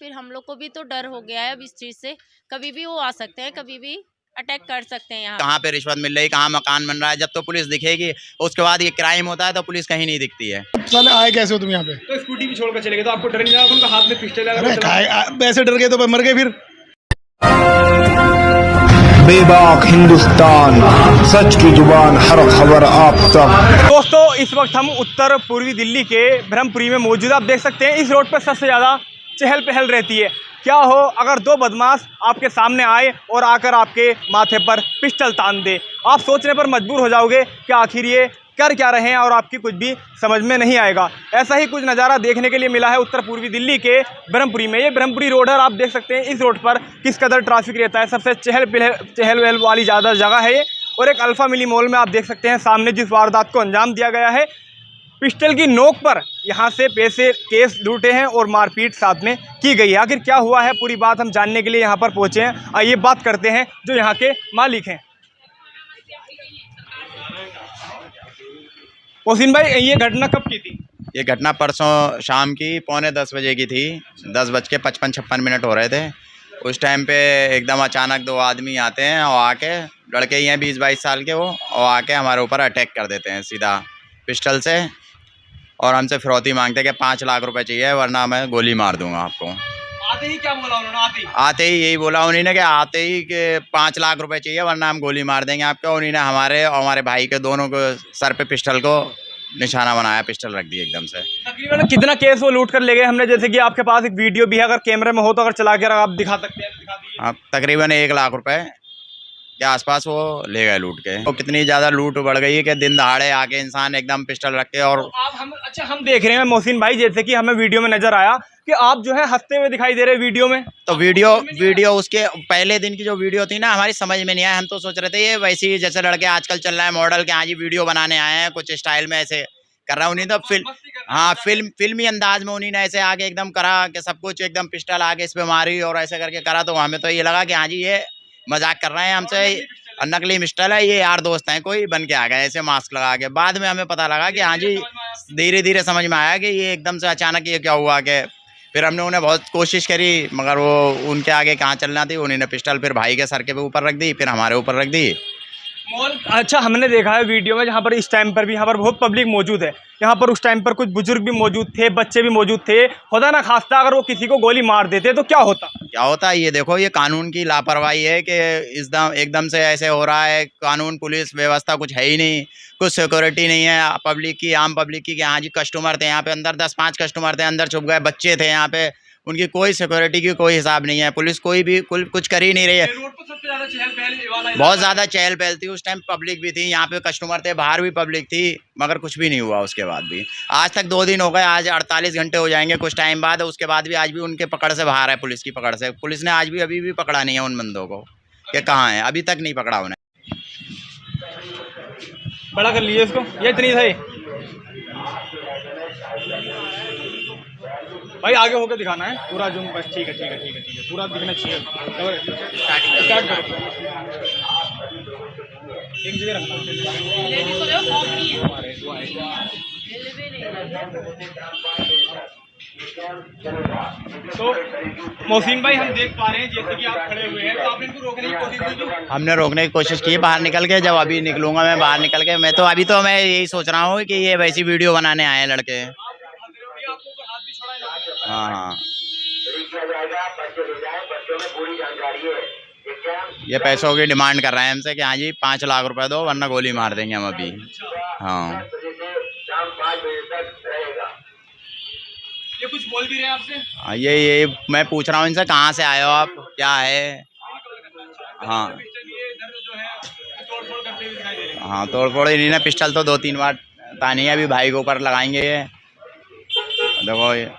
फिर हम लोग को भी तो डर हो गया है अब इस चीज से। कभी भी वो आ सकते हैं, कभी भी अटैक कर सकते हैं। यहाँ कहाँ पे रिश्वत मिल रही, कहाँ मकान बन रहा है, जब तो पुलिस दिखेगी उसके बाद ये क्राइम होता है तो पुलिस कहीं नहीं दिखती है। साले आए कैसे हो तुम यहाँ पे? तो स्कूटी भी छोड़कर चले गए तो आपको डर नहीं लगा? उनका हाथ में पिस्टल है, अरे वैसे डर गए तो मर गए फिर। बेबाक हिंदुस्तान, सच की जुबान, हर खबर आप तक। दोस्तों इस वक्त हम उत्तर पूर्वी दिल्ली के ब्रह्मपुरी में मौजूद। आप देख सकते हैं इस रोड पर सबसे ज़्यादा चहल पहल रहती है। क्या हो अगर दो बदमाश आपके सामने आए और आकर आपके माथे पर पिस्टल तान दे, आप सोचने पर मजबूर हो जाओगे कि आखिर ये कर क्या रहे हैं और आपकी कुछ भी समझ में नहीं आएगा। ऐसा ही कुछ नज़ारा देखने के लिए मिला है उत्तर पूर्वी दिल्ली के ब्रह्मपुरी में। ये ब्रह्मपुरी रोड है और आप देख सकते हैं इस रोड पर किस कदर ट्रैफिक रहता है। सबसे चहल पहल वाली ज़्यादा जगह है ये। और एक अल्फ़ा मिली मॉल में आप देख सकते हैं सामने जिस वारदात को अंजाम दिया गया है, पिस्टल की नोक पर यहाँ से पैसे केस लूटे हैं और मारपीट साथ में की गई है। आखिर क्या हुआ है पूरी बात हम जानने के लिए यहाँ पर पहुँचे हैं। आइए बात करते हैं जो यहाँ के मालिक हैं। मोहसिन भाई ये घटना कब की थी? ये घटना परसों शाम की 9:45 बजे की थी। 10:55 हो रहे थे। उस टाइम पे एकदम अचानक दो आदमी आते हैं और आके, लड़के ही हैं 20-22 साल के वो, और आके हमारे ऊपर अटैक कर देते हैं सीधा पिस्टल से। और हमसे फिरौती मांगते हैं कि 5 लाख रुपए चाहिए वरना मैं गोली मार दूंगा आपको। आते ही क्या बोला उन्होंने? आते ही यही बोला उन्होंने कि आते ही कि 5 लाख रुपए चाहिए वरना हम गोली मार देंगे आपको। उन्होंने हमारे और हमारे भाई के दोनों को सर पे पिस्टल को निशाना बनाया, पिस्टल रख दी एकदम से। तकरीबन कितना केस वो लूट कर ले गए? हमने जैसे कि आपके पास एक वीडियो भी है, अगर कैमरे में हो तो अगर चला कर आप दिखा सकते हैं, दिखा दीजिए। आप तकरीबन 1 लाख रुपए के आसपास वो ले गए लूट के। तो कितनी ज़्यादा लूट बढ़ गई है कि दिन दहाड़े आके इंसान एकदम पिस्टल रख के। और हम देख रहे हैं मोहसिन भाई, जैसे कि हमें वीडियो में नजर आया कि आप जो है हंसते हुए दिखाई दे रहे हैं वीडियो में। तो वीडियो उसके पहले दिन की जो वीडियो थी ना, हमारी समझ में नहीं आया। हम तो सोच रहे थे ये वैसे ही जैसे लड़के आजकल चल रहा है मॉडल के, हाँ जी वीडियो बनाने आए हैं कुछ स्टाइल में ऐसे कर रहा। उन्हीं तो फिल्मी अंदाज में उन्हीं ने ऐसे आगे एकदम करा कि सब कुछ एकदम पिस्टल आगे इस पे मारी और ऐसे करके करा। तो हमें तो ये लगा कि हाँ जी ये मजाक कर रहे हैं हमसे, नकली पिस्टल है, ये यार दोस्त हैं कोई बन के आ गए ऐसे मास्क लगा के। बाद में हमें पता लगा कि हाँ जी धीरे धीरे समझ में आया कि ये एकदम से अचानक ये क्या हुआ। कि फिर हमने उन्हें बहुत कोशिश करी मगर वो उनके आगे कहाँ चलना थी। उन्होंने पिस्टल फिर भाई के सर के ऊपर रख दी, फिर हमारे ऊपर रख दी। अच्छा हमने देखा है वीडियो में जहाँ पर इस टाइम पर भी यहाँ पर बहुत पब्लिक मौजूद है। यहाँ पर उस टाइम पर कुछ बुजुर्ग भी मौजूद थे, बच्चे भी मौजूद थे। खुदा ना खास्ता अगर वो किसी को गोली मार देते तो क्या होता? ये देखो ये कानून की लापरवाही है कि एकदम से ऐसे हो रहा है। कानून पुलिस व्यवस्था कुछ है ही नहीं, कुछ सिक्योरिटी नहीं है पब्लिक की, आम पब्लिक की। हाँ जी कस्टमर थे यहाँ पे अंदर, 10-5 कस्टमर थे अंदर छुप गए, बच्चे थे यहाँ पे, उनकी कोई सिक्योरिटी की कोई हिसाब नहीं है। पुलिस कोई भी कुछ कर ही नहीं रही है। बहुत ज़्यादा चहल पहल थी उस टाइम, पब्लिक भी थी यहाँ पे, कस्टमर थे, बाहर भी पब्लिक थी, मगर कुछ भी नहीं हुआ उसके बाद भी। आज तक 2 दिन हो गए, आज 48 घंटे हो जाएंगे कुछ टाइम बाद, उसके बाद भी आज भी उनके पकड़ से बाहर है, पुलिस की पकड़ से। पुलिस ने आज भी अभी भी पकड़ा नहीं है उन बंदों को कि कहाँ है, अभी तक नहीं पकड़ा उन्हें। बड़ा कर लीजिए इसको, ये इतनी सही भाई आगे होकर दिखाना है पूरा जूम बस। ठीक है पूरा दिखना चाहिए। स्टार्ट करो, एक जगह रखना। तो मोहसिन भाई हम देख पा रहे हैं जैसे कि आप खड़े हुए हैं, तो आपने इनको रोकने की कोशिश की? हमने रोकने की कोशिश की बाहर निकल के। जब अभी निकलूंगा मैं बाहर निकल के, मैं यही सोच रहा हूँ कि ये वैसी वीडियो बनाने आए हैं लड़के। हाँ ये पैसों की डिमांड कर रहे हैं हमसे कि हाँ जी 5 लाख रुपए दो वरना गोली मार देंगे हम अभी। हाँ ये कुछ बोल भी रहे हैं आपसे? हाँ ये मैं पूछ रहा हूँ इनसे कहाँ से आए हो आप, क्या है। हाँ हाँ तोड़ फोड़ इन्हीं ने पिस्टल तो 2-3 बार तानी है, अभी भाई के ऊपर लगाएंगे ये देखो। ये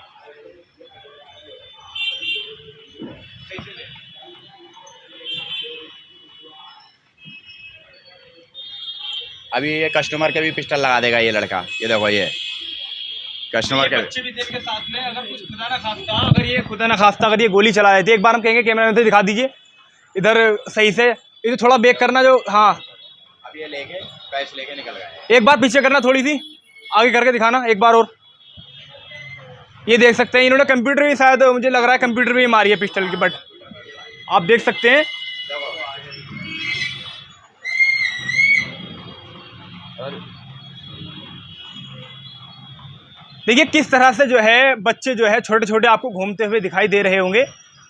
अभी ये कस्टमर के भी पिस्टल लगा देगा ये लड़का। ये देखो ये कस्टमर के बच्चे भी थे इनके साथ में। अगर कुछ खुदा ना खास्ता अगर ये गोली चला देते, एक बार हम कहेंगे कैमरा में दिखा दीजिए इधर सही से, इधर थोड़ा बैक करना जो। हाँ अब ये लेके कैश लेके निकल गए। एक बार पीछे करना, थोड़ी सी आगे करके दिखाना एक बार और। ये देख सकते हैं, इन्होंने कंप्यूटर भी शायद, मुझे लग रहा है कंप्यूटर भी मारी है पिस्टल की, बट आप देख सकते हैं। देखिए किस तरह से जो है बच्चे जो है छोटे छोटे आपको घूमते हुए दिखाई दे रहे होंगे,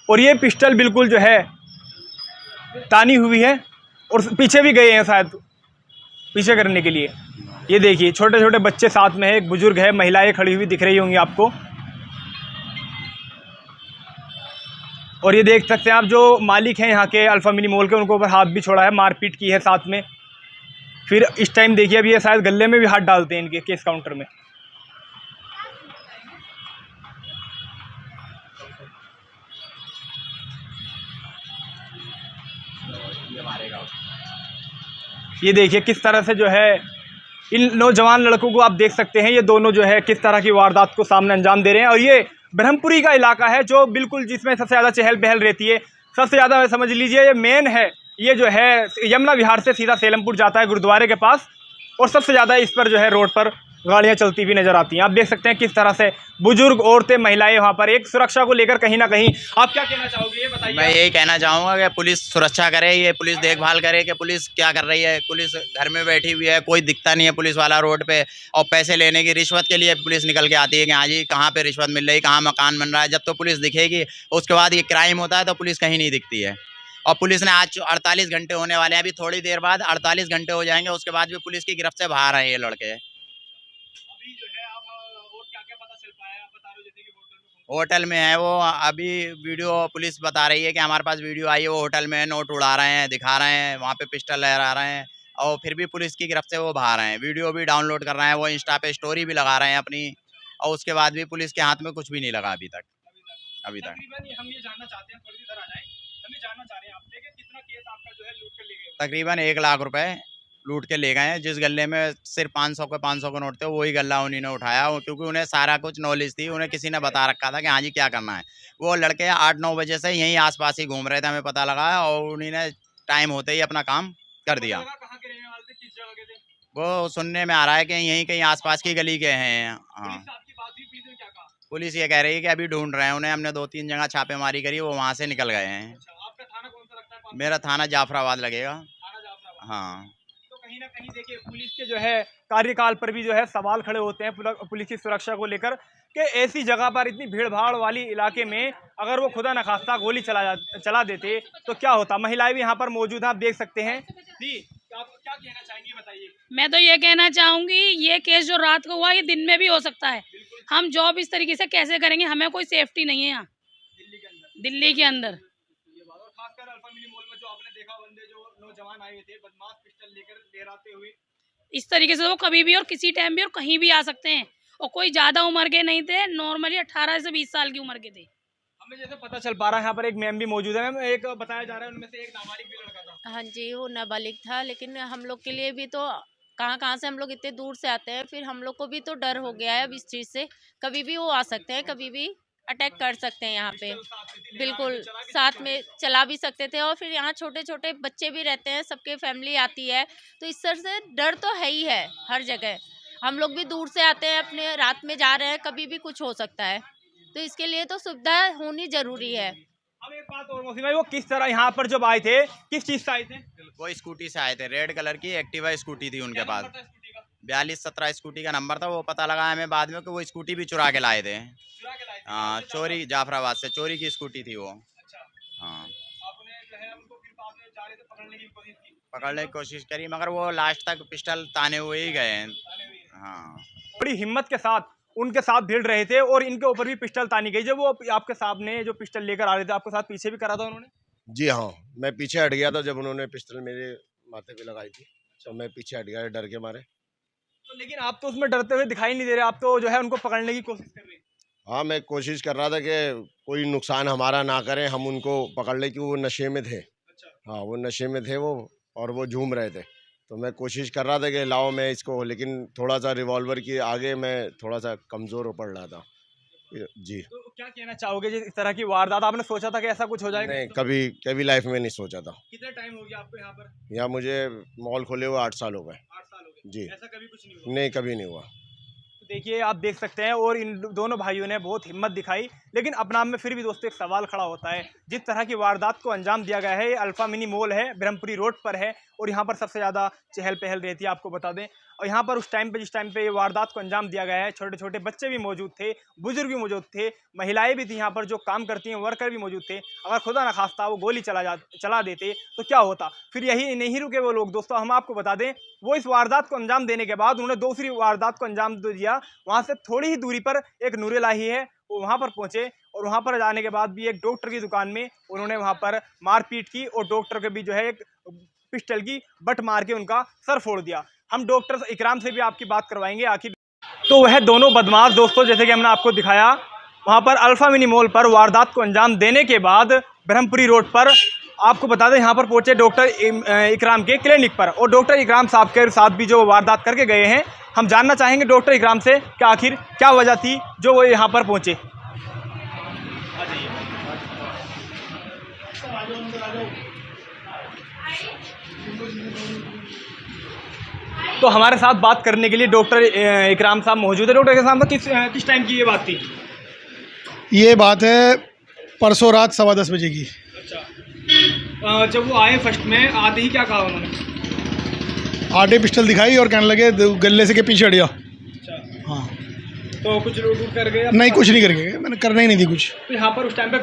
और ये पिस्टल बिल्कुल जो है तानी हुई है, और पीछे भी गए हैं शायद पीछे करने के लिए। ये देखिए छोटे छोटे बच्चे साथ में है, एक बुजुर्ग है, महिलाएं खड़ी हुई दिख रही होंगी आपको। और ये देख सकते हैं आप, जो मालिक हैं यहाँ के अल्फा मिनी मॉल के, उनको ऊपर हाथ भी छोड़ा है, मारपीट की है साथ में। फिर इस टाइम देखिए अभी ये शायद गले में भी हाथ डालते हैं इनके केस काउंटर में। ये देखिए किस तरह से जो है इन नौजवान लड़कों को आप देख सकते हैं, ये दोनों जो है किस तरह की वारदात को सामने अंजाम दे रहे हैं। और ये ब्रह्मपुरी का इलाका है जो बिल्कुल जिसमें सबसे ज़्यादा चहल पहल रहती है। सबसे ज़्यादा समझ लीजिए ये मेन है, ये जो है यमुना विहार से सीधा सेलमपुर जाता है गुरुद्वारे के पास, और सबसे ज़्यादा इस पर जो है रोड पर गाड़ियाँ चलती हुई नजर आती हैं। आप देख सकते हैं किस तरह से बुजुर्ग, औरतें, महिलाएं वहाँ पर एक सुरक्षा को लेकर कहीं ना कहीं। आप क्या कहना चाहोगे, ये बताइए। मैं यही कहना चाहूँगा कि पुलिस सुरक्षा करे, ये पुलिस देखभाल करे कि पुलिस क्या कर रही है। पुलिस घर में बैठी हुई है, कोई दिखता नहीं है पुलिस वाला रोड पे, और पैसे लेने की रिश्वत के लिए पुलिस निकल के आती है कि हाँ जी कहाँ पे रिश्वत मिल रही, कहाँ मकान बन रहा है। जब तो पुलिस दिखेगी, उसके बाद ये क्राइम होता है तो पुलिस कहीं नहीं दिखती है। और पुलिस ने आज 48 घंटे होने वाले हैं, अभी थोड़ी देर बाद 48 घंटे हो जाएंगे, उसके बाद भी पुलिस की गिरफ्त से बाहर हैं ये लड़के। होटल में है वो, अभी वीडियो पुलिस बता रही है कि हमारे पास वीडियो आई है, वो होटल में नोट उड़ा रहे हैं, दिखा रहे हैं, वहाँ पे पिस्टल लहरा रहे हैं, और फिर भी पुलिस की गिरफ्त से वो बाहर हैं। वीडियो भी डाउनलोड कर रहे हैं, वो इंस्टा पे स्टोरी भी लगा रहे हैं अपनी, और उसके बाद भी पुलिस के हाथ में कुछ भी नहीं लगा अभी तक। हम ये जानना चाहते हैं, थोड़ी इधर आ जाएं, हम ये जानना चाह रहे हैं आपसे कि कितना केस आपका जो है लूट कर ले गए? तकरीबन 1 लाख रुपए लूट के ले गए हैं। जिस गले में सिर्फ 500 के नोट थे, वही गला उन्हीं ने उठाया, क्योंकि उन्हें सारा कुछ नॉलेज थी, उन्हें किसी ने बता रखा था कि हाँ जी क्या करना है। वो लड़के 8-9 बजे से यहीं आसपास ही घूम रहे थे, हमें पता लगा, और उन्हीं ने टाइम होते ही अपना काम कर दिया। कहाँ के रहने वाले थे, किस जगह के थे? वो सुनने में आ रहा है कि यहीं कहीं आसपास की गली के हैं। हाँ, पुलिस से आपकी बात हुई, पुलिस ने क्या कहा? पुलिस ये कह रही है कि अभी ढूंढ रहे हैं उन्हें, हमने 2-3 जगह छापेमारी करी, वो वहाँ से निकल गए हैं। अच्छा, आपका थाना कौन सा लगता है पास में? मेरा थाना जाफराबाद लगेगा। थाना जाफराबाद। हाँ, तो कहीं ना कहीं देखिए पुलिस के जो है कार्यकाल पर भी जो है सवाल खड़े होते हैं पुलिस की सुरक्षा को लेकर, कि ऐसी जगह पर इतनी भीड़ भाड़ वाली इलाके में अगर वो खुदा न खास्ता गोली चला देते तो क्या होता। महिलाएं भी यहाँ पर मौजूद हैं, आप देख सकते हैं। जी, आप क्या कहना चाहेंगी, बताइए। मैं तो ये कहना चाहूंगी, ये केस जो रात को हुआ ये दिन में भी हो सकता है। हम जॉब इस तरीके से कैसे करेंगे, हमें कोई सेफ्टी नहीं है यहाँ दिल्ली के अंदर। खासकर अल्फा मिनी मॉल में जो आपने देखा, बंदे जो नौजवान आए थे बदमाश पिस्टल लेकर लहराते हुए, इस तरीके से वो कभी भी और किसी टाइम भी और कहीं भी आ सकते हैं, और कोई ज्यादा उम्र के नहीं थे, नॉर्मली 18 से 20 साल की उम्र के थे। हमें जैसे पता चल पा रहा है यहाँ पर एक मैम भी मौजूद है। मैम, एक बताया जा रहा है उनमें से एक नाबालिग भी लड़का था। हाँ जी, वो नाबालिग था, लेकिन हम लोग के लिए भी तो कहाँ कहाँ से हम लोग इतने दूर से आते हैं, फिर हम लोग को भी तो डर हो गया है अब इस चीज़ से। कभी भी वो आ सकते हैं, कभी भी अटैक कर सकते हैं यहाँ पे। बिल्कुल साथ में चला भी सकते थे, और फिर यहाँ छोटे छोटे बच्चे भी रहते हैं, सबके फैमिली आती है, तो इस तरह से डर तो है ही है हर जगह। हम लोग भी दूर से आते हैं, अपने रात में जा रहे हैं, कभी भी कुछ हो सकता है, तो इसके लिए तो सुविधा होनी जरूरी है। अब एक बात और मौसी भाई, वो किस तरह यहाँ पर जब आए थे, किस चीज से आए थे? वो स्कूटी से आए थे, रेड कलर की एक्टिवा स्कूटी थी उनके पास। 4217 स्कूटी का नंबर था। वो पता लगा हमें बाद में कि वो स्कूटी भी चुरा के लाए थे। हाँ, चोरी, जाफराबाद से चोरी की स्कूटी थी वो। हाँ, पकड़ने की कोशिश करी, मगर वो लास्ट तक पिस्टल ताने हुए ही गए हैं। हाँ, बड़ी हिम्मत के साथ उनके साथ भिड़ रहे थे, और इनके ऊपर भी पिस्टल तानी गई। जब वो आपके सामने जो पिस्टल लेकर आ रहे थे, आपके साथ पीछे भी करा था उन्होंने? जी हाँ, मैं पीछे हट गया था जब उन्होंने पिस्टल मेरे माथे पे लगाई थी, तो मैं पीछे हट गया डर के मारे। तो लेकिन आप तो उसमें डरते हुए दिखाई नहीं दे रहे, आप तो जो है उनको पकड़ने की कोशिश कर रहे हैं। हाँ, मैं कोशिश कर रहा था कि कोई नुकसान हमारा ना करें, हम उनको पकड़ लें, क्योंकि वो नशे में थे। हाँ, वो नशे में थे वो, और वो झूम रहे थे, तो मैं कोशिश कर रहा था कि लाओ मैं इसको, लेकिन थोड़ा सा रिवॉल्वर के आगे मैं थोड़ा सा कमज़ोर पड़ रहा था। जी, तो क्या कहना चाहोगे जी, इस तरह की वारदात आपने सोचा था कि ऐसा कुछ हो जाएगा? नहीं, कभी लाइफ में नहीं सोचा था। कितना टाइम हो गया आपको यहाँ पर? यहाँ मुझे मॉल खोले हुए 8 साल हो गए। 8 साल हो गए जी, ऐसा कभी कुछ नहीं हुआ? नहीं, कभी नहीं हुआ। तो देखिए आप देख सकते हैं, और इन दोनों भाइयों ने बहुत हिम्मत दिखाई, लेकिन अपने आप में फिर भी दोस्तों एक सवाल खड़ा होता है। जिस तरह की वारदात को अंजाम दिया गया है, ये अल्फा मिनी मॉल है, ब्रह्मपुरी रोड पर है, और यहाँ पर सबसे ज़्यादा चहल पहल रहती है, आपको बता दें। और यहाँ पर उस टाइम पे, जिस टाइम पे ये वारदात को अंजाम दिया गया है, छोटे छोटे बच्चे भी मौजूद थे, बुजुर्ग भी मौजूद थे, महिलाएं भी थी यहाँ पर, जो काम करती हैं वर्कर भी मौजूद थे। अगर खुदा न खास्ता वो गोली चला देते तो क्या होता? फिर यही नहीं रुके वो लोग दोस्तों, हम आपको बता दें, वो इस वारदात को अंजाम देने के बाद उन्होंने दूसरी वारदात को अंजाम दिया। वहाँ से थोड़ी ही दूरी पर एक नूर इलाही है, वो वहाँ पर पहुँचे, और वहाँ पर जाने के बाद भी एक डॉक्टर की दुकान में उन्होंने वहाँ पर मारपीट की, और डॉक्टर के भी जो है एक पिस्टल की बट मार के उनका सर फोड़ दिया। हम डॉक्टर इकराम से भी आपकी बात करवाएंगे आखिर। तो वह दोनों बदमाश दोस्तों, जैसे कि हमने आपको दिखाया, वहाँ पर अल्फा मिनी मॉल पर वारदात को अंजाम देने के बाद ब्रह्मपुरी रोड पर आपको बता दें, यहाँ पर पहुँचे डॉक्टर इकराम के क्लिनिक पर, और डॉक्टर इकराम साहब के साथ भी जो वारदात करके गए हैं, हम जानना चाहेंगे डॉक्टर इकराम से कि आखिर क्या वजह थी जो वो यहाँ पर पहुँचे। तो हमारे साथ बात करने के लिए डॉक्टर इकराम साहब मौजूद है। डॉक्टर इकराम साहब, किस टाइम की ये बात थी? ये बात है परसों रात 10:15 बजे की। अच्छा, जब वो आए फर्स्ट में आते ही क्या कहा उन्होंने? आटे पिस्टल दिखाई और कहने लगे गले से के पीछे हट जा। अच्छा, हाँ। तो कुछ लूट कर गए? नहीं, कुछ नहीं करके गए, मैंने करना ही नहीं थी कुछ। तो यहाँ पर उस टाइम पे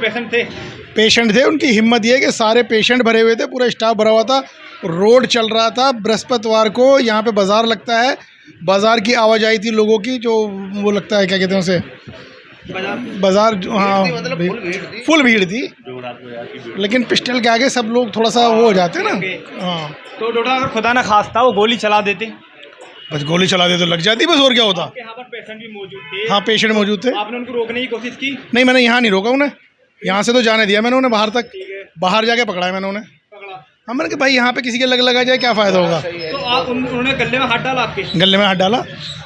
पेशेंट थे। उनकी हिम्मत ये है कि सारे पेशेंट भरे हुए थे, पूरा स्टाफ भरा हुआ था, रोड चल रहा था, बृहस्पतिवार को यहाँ पे बाज़ार लगता है, बाज़ार की आवाजाही थी लोगों की, जो वो लगता है क्या कहते हैं उसे, बाज़ार। हाँ, फुल भीड़ थी, लेकिन पिस्टल के आगे सब लोग थोड़ा सा वो हो जाते हैं ना। हाँ, तो डॉक्टर अगर खुदा न खास्ता वो गोली चला देते, बस गोली चला दे तो लग जाती, बस और क्या होता। यहाँ पर पेशेंट भी मौजूद थे। हाँ, पेशेंट मौजूद थे। आपने उनको रोकने की कोशिश की? नहीं, मैंने यहाँ नहीं रोका उन्हें, यहाँ से तो जाने दिया मैंने उन्हें बाहर तक, बाहर जाके पकड़ा है मैंने उन्हें। हाँ, मैंने कहा भाई यहाँ पे किसी के लगा जाए क्या फ़ायदा होगा। तो आप उन्होंने गले में हाथ डाला आपके? गले में हाथ डाला,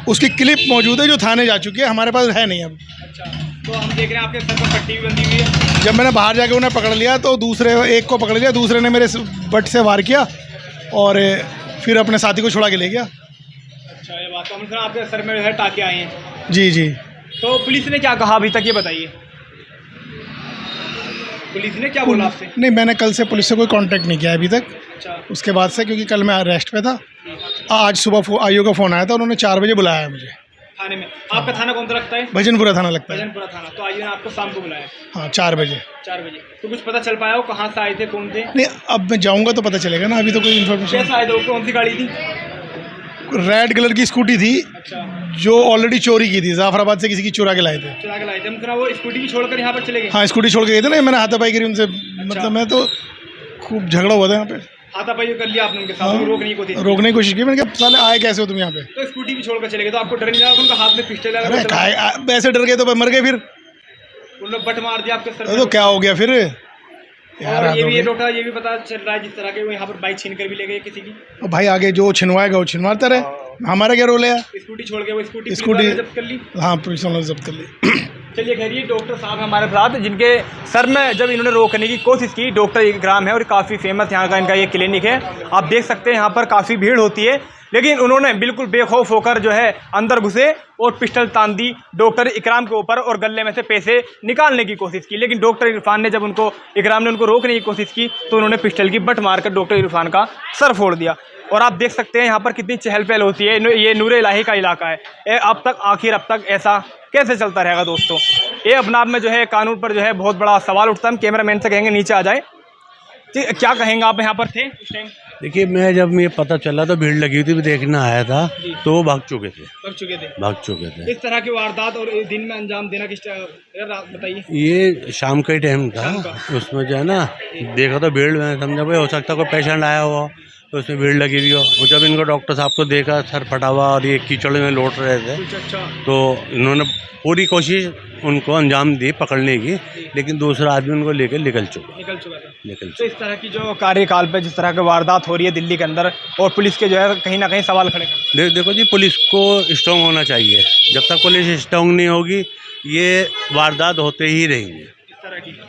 उसकी क्लिप मौजूद है जो थाने जा चुकी है, हमारे पास है नहीं अब। अच्छा, तो हम देख रहे हैं आपके सर पर पट्टी भी बंधी हुई है। जब मैंने बाहर जाके उन्हें पकड़ लिया तो दूसरे एक को पकड़ लिया, दूसरे ने मेरे बट से वार किया और फिर अपने साथी को छुड़ा के ले गया। अच्छा, ये बात तो हम आपके सर में टाके आए हैं। जी जी। तो पुलिस ने क्या कहा अभी तक, ये बताइए, पुलिस ने क्या बोला आपसे? नहीं, मैंने कल से पुलिस से कोई कांटेक्ट नहीं किया अभी तक। अच्छा, उसके बाद से, क्योंकि कल मैं रेस्ट पे था, आज सुबह आईओ का फ़ोन आया था, उन्होंने 4 बजे बुलाया है मुझे थाने में। आपका थाना कौन सा लगता है? भजनपुरा थाना लगता है। भजनपुरा थाना। तो आईओ ने आपको शाम को बुलाया? हाँ, 4 बजे। 4 बजे। तो कुछ पता चल पाया हो कहाँ से आए थे, कौन थे? नहीं, अब मैं जाऊँगा तो पता चलेगा ना, अभी तो कोई इन्फॉर्मेशन। कैसे आए थे, कौन सी गाड़ी थी? रेड कलर की स्कूटी थी। अच्छा, जो ऑलरेडी चोरी की थी, जाफराबाद से किसी की चुरा के लाए थे। चुरा के लाए थे। हम सुना वो स्कूटी भी छोड़कर यहाँ पर चले गए? हाँ, स्कूटी छोड़ के गए थे ना, मैंने हाथापाई करी उनसे। मतलब मैं तो खूब झगड़ा हुआ था यहाँ पे। हाथापाई कर लिया आपने उनके साथ? हाँ, रोकने की कोशिश? रोकने की कोशिश की। मैंने कहा साले आए कैसे हो तुम यहाँ पे? तो स्कूटी भी छोड़कर चले गए, तो आपको डर नहीं लगा उनका हाथ में पिस्टल लगा? अरे काय ऐसे डर गए तो मर गए फिर। उन लोग बट मार दिया आपके सर तो क्या हो गया फिर यार? और ये डॉक्टर, ये भी पता चल रहा है जिस तरह के वो यहाँ पर बाइक छीन कर भी ले गए किसी की। भाई आगे जो छिनवाएगा वो छिनवाता रहे, हमारा क्या रोल है? स्कूटी छोड़ के वो स्कूटी जब्त कर ली। हाँ, पुलिस वालों ने जब्त कर ली। चलिए खैर, ये डॉक्टर साहब हमारे साथ, जिनके सर में जब इन्होंने रोकने की कोशिश की, डॉक्टर इकराम है और काफ़ी फेमस यहाँ का इनका ये क्लिनिक है। आप देख सकते हैं यहाँ पर काफ़ी भीड़ होती है, लेकिन उन्होंने बिल्कुल बेखौफ होकर जो है अंदर घुसे और पिस्टल तान दी डॉक्टर इकराम के ऊपर और गले में से पैसे निकालने की कोशिश की। लेकिन डॉक्टर इरफान ने, जब इकराम ने उनको रोकने की कोशिश की, तो उन्होंने पिस्टल की बट मारकर डॉक्टर इरफान का सर फोड़ दिया। और आप देख सकते हैं यहाँ पर कितनी चहल पहल होती है। ये नूर इलाही का इलाका है। अब तक ऐसा कैसे चलता रहेगा दोस्तों? ये अपने आप में जो है कानून पर जो है बहुत बड़ा सवाल उठता है। कैमरामैन से कहेंगे नीचे आ जाए। क्या कहेंगे, आप यहाँ पर थे उस टाइम? देखिए, मैं जब मुझे पता चला तो भीड़ लगी हुई थी, देखने आया था, तो वो भाग चुके थे। इस तरह की वारदात और दिन में अंजाम देना किस तरह, बताइए। ये शाम का ही टाइम था, उसमें जो है ना, देखा तो भीड़ में, समझा भाई हो सकता कोई पेशेंट आया हुआ तो उसमें भीड़ लगी हुई हो। और जब इनको डॉक्टर साहब को देखा सर फटा हुआ और ये कीचड़ में लौट रहे थे, तो इन्होंने पूरी कोशिश उनको अंजाम दी पकड़ने की, लेकिन दूसरा आदमी उनको लेकर निकल चुका था। तो इस तरह की जो कार्यकाल पे जिस तरह की वारदात हो रही है दिल्ली के अंदर, और पुलिस के जो है कहीं ना कहीं सवाल खड़े कर। देखो जी, पुलिस को स्ट्रॉन्ग होना चाहिए। जब तक पुलिस स्ट्रॉन्ग नहीं होगी, ये वारदात होते ही रहेंगे,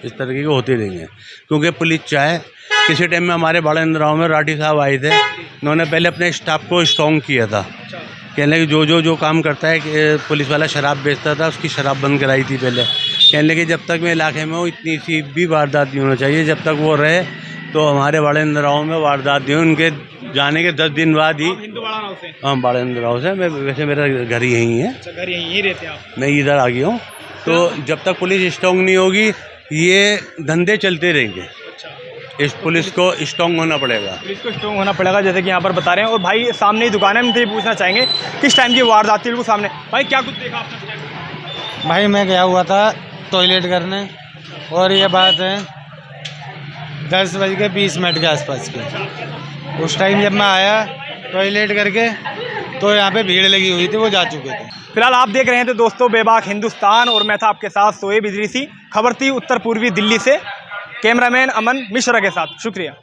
इस तरह की होती रहेंगे। क्योंकि पुलिस चाहे, किसी टाइम में हमारे बड़े इंदिराओं में राठी साहब आए थे, उन्होंने पहले अपने स्टाफ को स्ट्रॉन्ग किया था, कहने लगे जो काम करता है कि पुलिस वाला शराब बेचता था उसकी शराब बंद कराई थी पहले। कहने लगे जब तक मैं इलाके में हूँ इतनी सी भी वारदात नहीं होना चाहिए, जब तक वो रहे तो हमारे बड़े इंदिराओं में वारदात नहीं। उनके जाने के 10 दिन बाद ही हाँ बड़े इंदिराओं से मैं वैसे मेरा घर ही यहीं है। घर यहीं रहते हैं आप? मैं इधर आ गया हूँ। तो जब तक पुलिस स्ट्रॉन्ग नहीं होगी ये धंधे चलते रहेंगे। इस पुलिस को स्ट्रॉन्ग होना पड़ेगा। पुलिस को स्ट्रॉन्ग होना पड़ेगा जैसे कि यहाँ पर बता रहे हैं। और भाई सामने ही दुकान है, हम तो ये पूछना चाहेंगे किस टाइम की वारदात थी बिल्कुल सामने। भाई क्या कुछ देखा आपने? भाई मैं गया हुआ था टॉयलेट करने और ये बात है 10:20 के आसपास की। उस टाइम जब मैं आया टॉयलेट करके तो यहाँ पे भीड़ लगी हुई थी, वो जा चुके थे। फिलहाल आप देख रहे हैं तो दोस्तों बेबाक हिंदुस्तान और मैं था आपके साथ सोएब इदरीसी। खबर थी उत्तर पूर्वी दिल्ली से, कैमरामैन अमन मिश्रा के साथ। शुक्रिया।